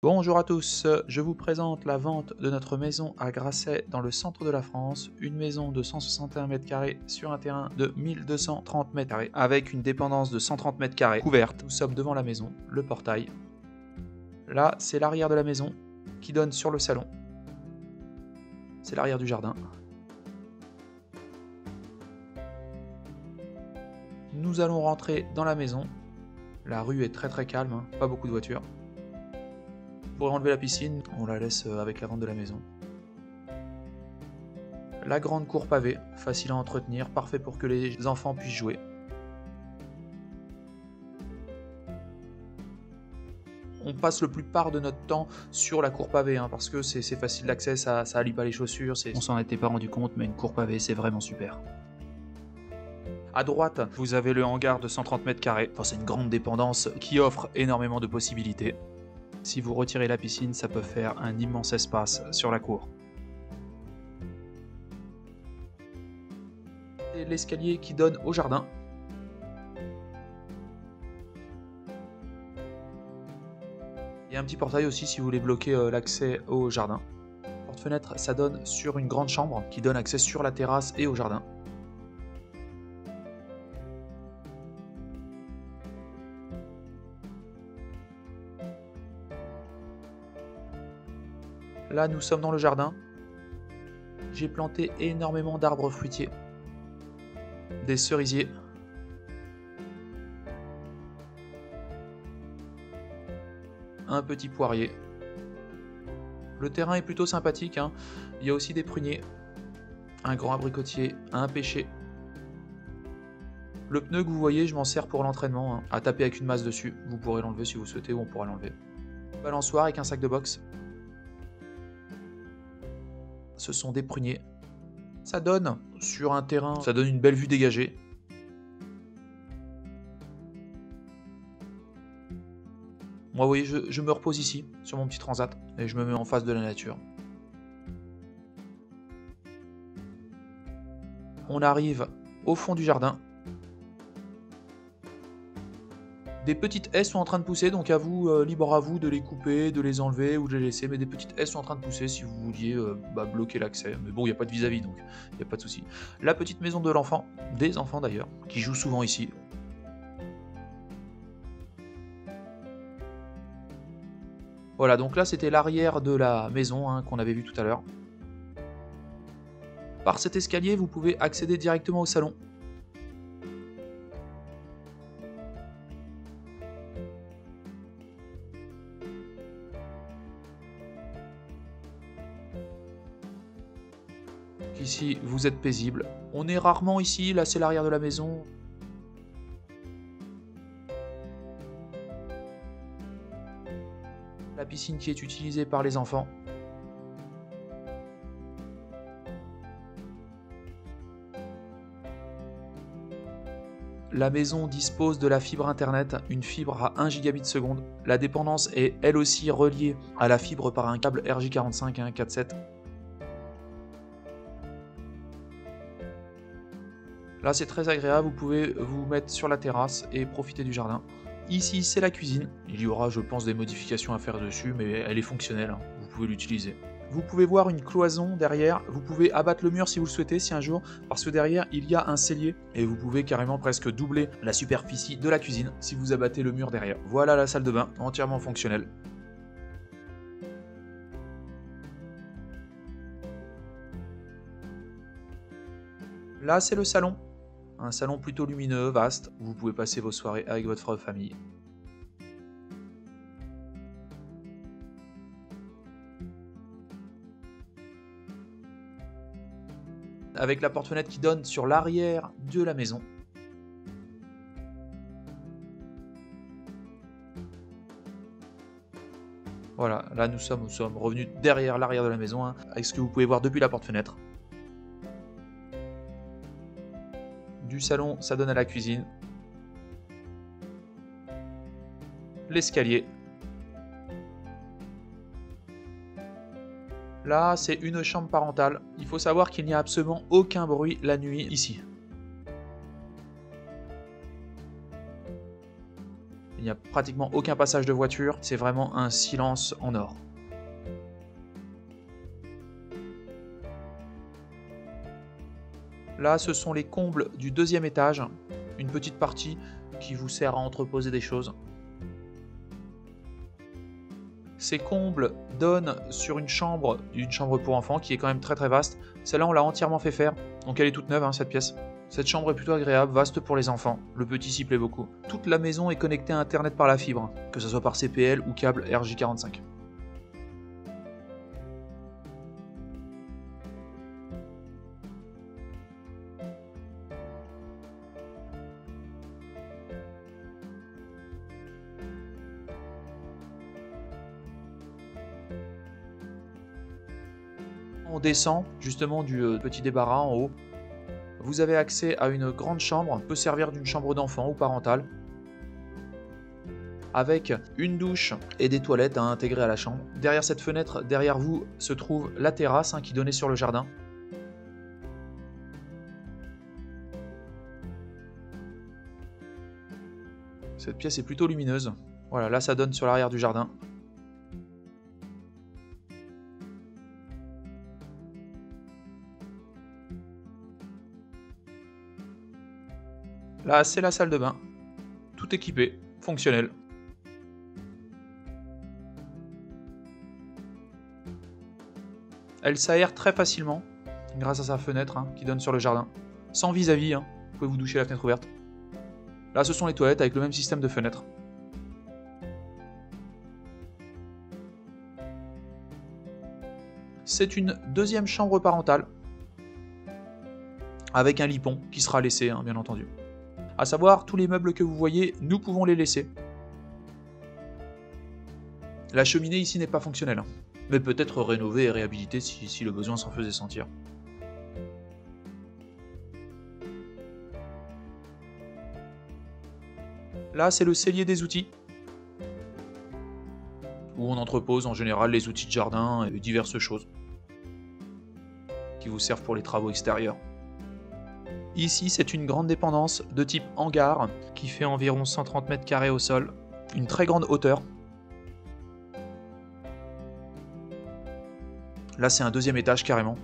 Bonjour à tous, je vous présente la vente de notre maison à Grasset dans le centre de la France, une maison de 161 m² sur un terrain de 1230 m² avec une dépendance de 130 m² couverte. Nous sommes devant la maison, le portail. Là, c'est l'arrière de la maison qui donne sur le salon. C'est l'arrière du jardin. Nous allons rentrer dans la maison. La rue est très calme, hein, pas beaucoup de voitures. Pour enlever la piscine, on la laisse avec la vente de la maison. La grande cour pavée, facile à entretenir, parfait pour que les enfants puissent jouer. On passe le plupart de notre temps sur la cour pavée, hein, parce que c'est facile d'accès, ça allie pas les chaussures, on s'en était pas rendu compte, mais une cour pavée c'est vraiment super. À droite, vous avez le hangar de 130 m², enfin, c'est une grande dépendance qui offre énormément de possibilités. Si vous retirez la piscine, ça peut faire un immense espace sur la cour. Et l'escalier qui donne au jardin. Il y a un petit portail aussi si vous voulez bloquer l'accès au jardin. Porte-fenêtre, ça donne sur une grande chambre qui donne accès sur la terrasse et au jardin. Là, nous sommes dans le jardin. J'ai planté énormément d'arbres fruitiers, des cerisiers, un petit poirier. Le terrain est plutôt sympathique, hein. Il y a aussi des pruniers, un grand abricotier, un pêcher. Le pneu que vous voyez, je m'en sers pour l'entraînement, hein, à taper avec une masse dessus. Vous pourrez l'enlever si vous souhaitez, ou on pourra l'enlever. Balançoire avec un sac de boxe. Ce sont des pruniers. Ça donne sur un terrain, ça donne une belle vue dégagée. Moi, vous voyez, je me repose ici, sur mon petit transat, et je me mets en face de la nature. On arrive au fond du jardin. Des petites haies sont en train de pousser, donc à vous, libre à vous de les couper, de les enlever ou de les laisser, mais des petites haies sont en train de pousser si vous vouliez bloquer l'accès. Mais bon, il n'y a pas de vis-à-vis, donc il n'y a pas de souci. La petite maison de l'enfant, des enfants d'ailleurs, qui jouent souvent ici. Voilà, donc là c'était l'arrière de la maison, hein, qu'on avait vu tout à l'heure. Par cet escalier, vous pouvez accéder directement au salon. Ici, vous êtes paisible. On est rarement ici, là c'est l'arrière de la maison. La piscine qui est utilisée par les enfants. La maison dispose de la fibre internet, une fibre à 1 gigabit seconde. La dépendance est elle aussi reliée à la fibre par un câble RJ45 hein, 4.7. Là c'est très agréable, vous pouvez vous mettre sur la terrasse et profiter du jardin. Ici c'est la cuisine, il y aura je pense des modifications à faire dessus mais elle est fonctionnelle, hein. Vous pouvez l'utiliser. Vous pouvez voir une cloison derrière, vous pouvez abattre le mur si vous le souhaitez, si un jour, parce que derrière il y a un cellier et vous pouvez carrément presque doubler la superficie de la cuisine si vous abattez le mur derrière. Voilà la salle de bain, entièrement fonctionnelle. Là c'est le salon, un salon plutôt lumineux, vaste, où vous pouvez passer vos soirées avec votre famille. Avec la porte-fenêtre qui donne sur l'arrière de la maison. Voilà, là nous sommes revenus derrière l'arrière de la maison, hein, avec ce que vous pouvez voir depuis la porte-fenêtre. Du salon, ça donne à la cuisine. L'escalier. Là, c'est une chambre parentale. Il faut savoir qu'il n'y a absolument aucun bruit la nuit ici. Il n'y a pratiquement aucun passage de voiture, c'est vraiment un silence en or. Là, ce sont les combles du deuxième étage, une petite partie qui vous sert à entreposer des choses. Ces combles donnent sur une chambre pour enfants qui est quand même très très vaste. Celle-là, on l'a entièrement fait faire, donc elle est toute neuve, hein, cette pièce. Cette chambre est plutôt agréable, vaste pour les enfants, le petit s'y plaît beaucoup. Toute la maison est connectée à internet par la fibre, que ce soit par CPL ou câble RJ45. On descend justement du petit débarras en haut. Vous avez accès à une grande chambre, peut servir d'une chambre d'enfant ou parentale, avec une douche et des toilettes à intégrer à la chambre. Derrière cette fenêtre, derrière vous, se trouve la terrasse qui donnait sur le jardin. Cette pièce est plutôt lumineuse. Voilà, là ça donne sur l'arrière du jardin. Là, c'est la salle de bain, tout équipé, fonctionnel. Elle s'aère très facilement, grâce à sa fenêtre qui donne sur le jardin. Sans vis-à-vis, vous pouvez vous doucher à la fenêtre ouverte. Là, ce sont les toilettes avec le même système de fenêtre. C'est une deuxième chambre parentale, avec un lit pont qui sera laissé, bien entendu. A savoir, tous les meubles que vous voyez, nous pouvons les laisser. La cheminée ici n'est pas fonctionnelle, mais peut être rénovée et réhabilitée si le besoin s'en faisait sentir. Là, c'est le cellier des outils, où on entrepose en général les outils de jardin et diverses choses qui vous servent pour les travaux extérieurs. Ici, c'est une grande dépendance de type hangar qui fait environ 130 mètres carrés au sol, une très grande hauteur. Là, c'est un deuxième étage carrément.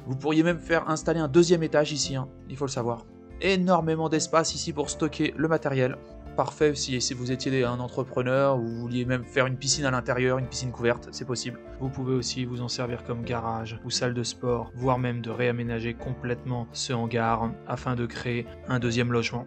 Vous pourriez même faire installer un deuxième étage ici, il faut le savoir. Énormément d'espace ici pour stocker le matériel. Parfait si vous étiez un entrepreneur ou vous vouliez même faire une piscine à l'intérieur, une piscine couverte, c'est possible. Vous pouvez aussi vous en servir comme garage ou salle de sport, voire même de réaménager complètement ce hangar afin de créer un deuxième logement.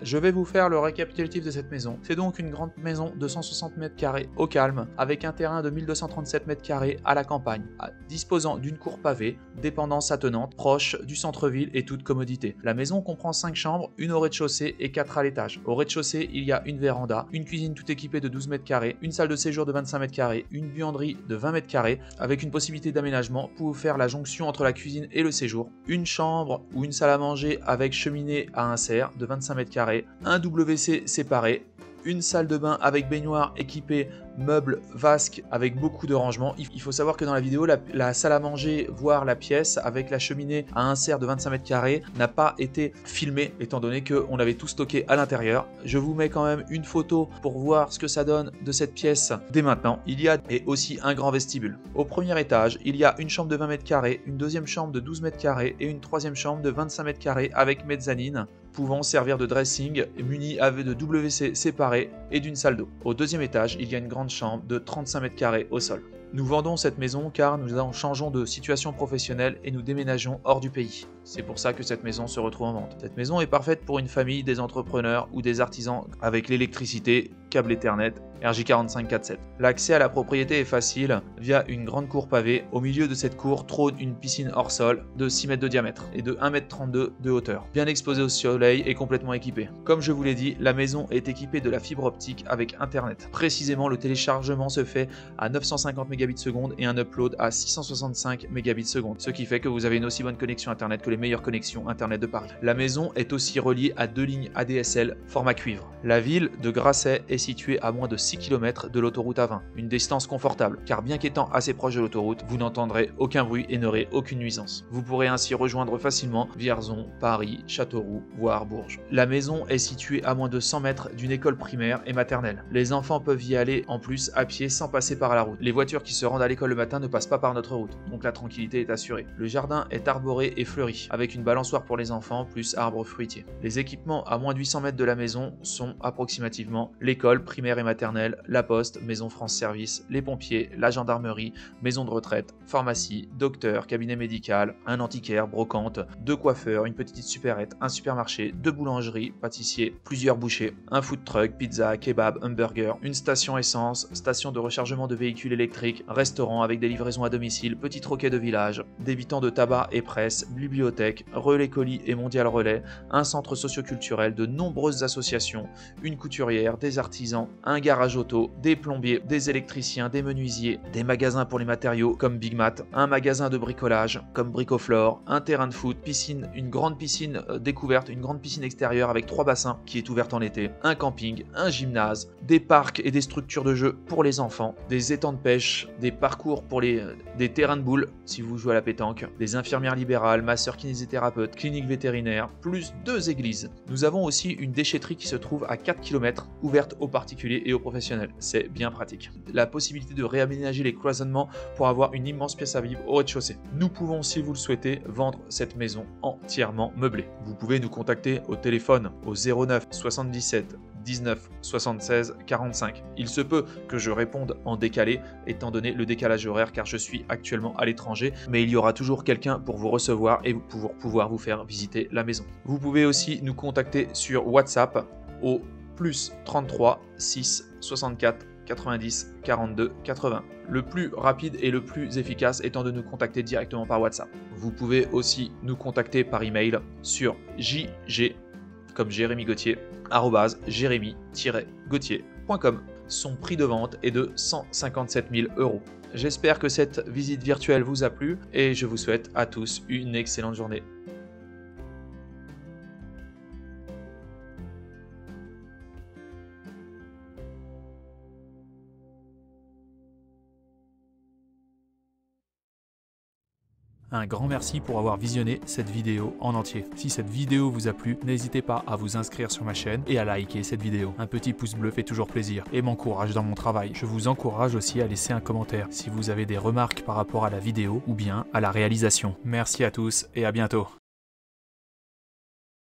Je vais vous faire le récapitulatif de cette maison. C'est donc une grande maison de 160 mètres carrés au calme, avec un terrain de 1237 mètres carrés à la campagne, disposant d'une cour pavée, dépendance attenante, proche du centre-ville et toute commodité. La maison comprend 5 chambres, une au rez-de-chaussée et 4 à l'étage. Au rez-de-chaussée, il y a une véranda, une cuisine tout équipée de 12 mètres carrés, une salle de séjour de 25 mètres carrés, une buanderie de 20 mètres carrés, avec une possibilité d'aménagement pour faire la jonction entre la cuisine et le séjour, une chambre ou une salle à manger avec cheminée à insert de 25 mètres carrés, un WC séparé, une salle de bain avec baignoire équipée, meubles, vasques avec beaucoup de rangements. Il faut savoir que dans la vidéo, la salle à manger, voire la pièce avec la cheminée à insert de 25 mètres carrés n'a pas été filmée étant donné qu'on avait tout stocké à l'intérieur. Je vous mets quand même une photo pour voir ce que ça donne de cette pièce dès maintenant. Il y a aussi un grand vestibule. Au premier étage, il y a une chambre de 20 mètres carrés, une deuxième chambre de 12 mètres carrés et une troisième chambre de 25 mètres carrés avec mezzanine, pouvant servir de dressing, muni avec de WC séparés et d'une salle d'eau. Au deuxième étage, il y a une grande chambre de 35 mètres carrés au sol. Nous vendons cette maison car nous changeons de situation professionnelle et nous déménageons hors du pays. C'est pour ça que cette maison se retrouve en vente. Cette maison est parfaite pour une famille, des entrepreneurs ou des artisans avec l'électricité, câble Ethernet, RJ45 4.7. L'accès à la propriété est facile via une grande cour pavée. Au milieu de cette cour trône une piscine hors sol de 6 mètres de diamètre et de 1,32 m de hauteur. Bien exposée au soleil et complètement équipée. Comme je vous l'ai dit, la maison est équipée de la fibre optique avec Internet. Précisément, le téléchargement se fait à 950 Mbps mégabits seconde et un upload à 665 mégabits seconde, ce qui fait que vous avez une aussi bonne connexion internet que les meilleures connexions internet de Paris. La maison est aussi reliée à 2 lignes ADSL format cuivre. La ville de Grasset est située à moins de 6 km de l'autoroute A20, une distance confortable, car bien qu'étant assez proche de l'autoroute, vous n'entendrez aucun bruit et n'aurez aucune nuisance. Vous pourrez ainsi rejoindre facilement Vierzon, Paris, Châteauroux, voire Bourges. La maison est située à moins de 100 mètres d'une école primaire et maternelle. Les enfants peuvent y aller en plus à pied sans passer par la route. Les voitures qui se rendent à l'école le matin ne passent pas par notre route, donc la tranquillité est assurée. Le jardin est arboré et fleuri, avec une balançoire pour les enfants plus arbres fruitiers. Les équipements à moins de 800 mètres de la maison sont approximativement l'école primaire et maternelle, la poste, maison France Service, les pompiers, la gendarmerie, maison de retraite, pharmacie, docteur, cabinet médical, un antiquaire, brocante, 2 coiffeurs, une petite supérette, un supermarché, 2 boulangeries, pâtissiers, plusieurs bouchers, un food truck, pizza, kebab, hamburger, une station essence, station de rechargement de véhicules électriques, restaurant avec des livraisons à domicile, petit troquet de village, débitants de tabac et presse, bibliothèque, relais colis et mondial relais, un centre socioculturel, de nombreuses associations, une couturière, des artisans, un garage auto, des plombiers, des électriciens, des menuisiers, des magasins pour les matériaux comme Big Mat, un magasin de bricolage comme Bricoflore, un terrain de foot, piscine, une grande piscine découverte, une grande piscine extérieure avec 3 bassins qui est ouverte en été, un camping, un gymnase, des parcs et des structures de jeux pour les enfants, des étangs de pêche, des parcours pour des terrains de boules si vous jouez à la pétanque, des infirmières libérales, masseurs kinésithérapeutes, cliniques vétérinaires, plus 2 églises. Nous avons aussi une déchetterie qui se trouve à 4 km, ouverte aux particuliers et aux professionnels. C'est bien pratique. La possibilité de réaménager les cloisonnements pour avoir une immense pièce à vivre au rez-de-chaussée. Nous pouvons, si vous le souhaitez, vendre cette maison entièrement meublée. Vous pouvez nous contacter au téléphone au 09 77 19 76 45. Il se peut que je réponde en décalé, étant donné le décalage horaire, car je suis actuellement à l'étranger, mais il y aura toujours quelqu'un pour vous recevoir et pour pouvoir vous faire visiter la maison. Vous pouvez aussi nous contacter sur WhatsApp au plus 33 6 64 90 42 80. Le plus rapide et le plus efficace étant de nous contacter directement par WhatsApp. Vous pouvez aussi nous contacter par email sur jg comme Jérémy Gauthier, jérémy-gauthier.com. Son prix de vente est de 157 000 €. J'espère que cette visite virtuelle vous a plu et je vous souhaite à tous une excellente journée. Un grand merci pour avoir visionné cette vidéo en entier. Si cette vidéo vous a plu, n'hésitez pas à vous inscrire sur ma chaîne et à liker cette vidéo. Un petit pouce bleu fait toujours plaisir et m'encourage dans mon travail. Je vous encourage aussi à laisser un commentaire si vous avez des remarques par rapport à la vidéo ou bien à la réalisation. Merci à tous et à bientôt.